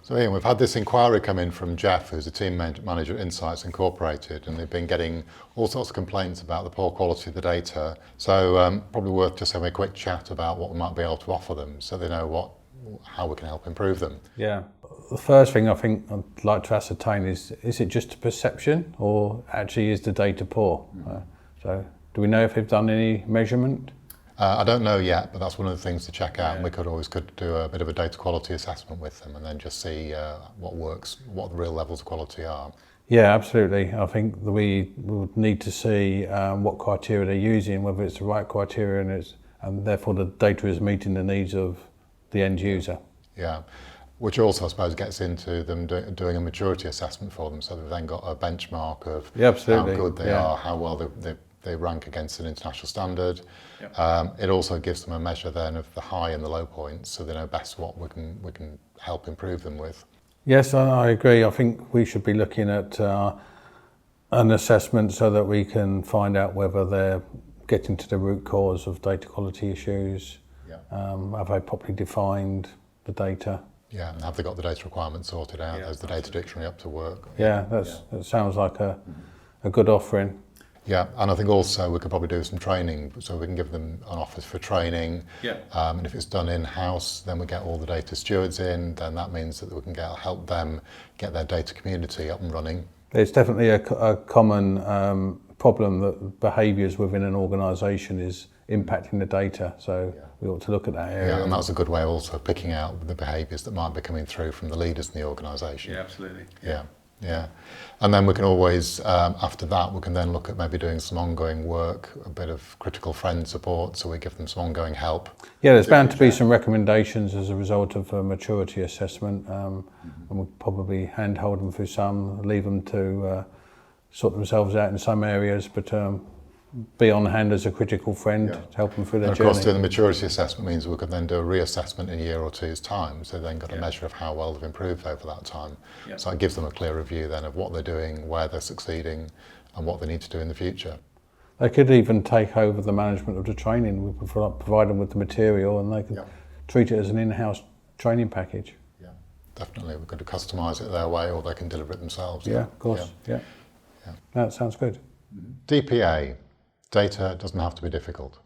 So Ian, we've had this inquiry come in from Jeff, who's a team manager at Insights Incorporated, and they've been getting all sorts of complaints about the poor quality of the data. So probably worth just having a quick chat about what we might be able to offer them so they know how we can help improve them. Yeah. The first thing I think I'd like to ascertain is it just a perception or actually is the data poor? So do we know if they've done any measurement? I don't know yet, but that's one of the things to check out. And we could do a bit of a data quality assessment with them and then just see what works, what the real levels of quality are. Yeah, absolutely. I think that we would need to see what criteria they're using, whether it's the right criteria and therefore the data is meeting the needs of the end user. Yeah. Which also, I suppose, gets into them doing a maturity assessment for them, so they've then got a benchmark of how good they are, how well they rank against an international standard. It also gives them a measure then of the high and the low points, so they know best what we can help improve them with. Yes, I agree. I think we should be looking at an assessment so that we can find out whether they're getting to the root cause of data quality issues. Have they properly defined the data? Yeah, and have they got the data requirements sorted out? Has the data dictionary up to work? Yeah, that sounds like a good offering. Yeah, and I think also we could probably do some training, so we can give them an offer for training. And if it's done in-house, then we get all the data stewards in, then that means that we can help them get their data community up and running. It's definitely a common problem that behaviours within an organisation is impacting the data, so we ought to look at that area. Yeah, and that's a good way also of picking out the behaviours that might be coming through from the leaders in the organisation. Yeah, absolutely. Yeah. And then we can always, after that, we can then look at maybe doing some ongoing work, a bit of critical friend support, so we give them some ongoing help. Yeah, there's bound to be some recommendations as a result of a maturity assessment, and we'll probably handhold them through some, leave them to sort themselves out in some areas, but be on hand as a critical friend to help them through their journey. Of course, doing the maturity assessment means we could then do a reassessment in a year or two's time, so then got a measure of how well they've improved over that time. So it gives them a clearer view then of what they're doing, where they're succeeding, and what they need to do in the future. They could even take over the management of the training. We provide them with the material and they can treat it as an in-house training package. Yeah, definitely. We could customise it their way or they can deliver it themselves. Yeah, of course. Yeah. That sounds good. DPA. Data doesn't have to be difficult.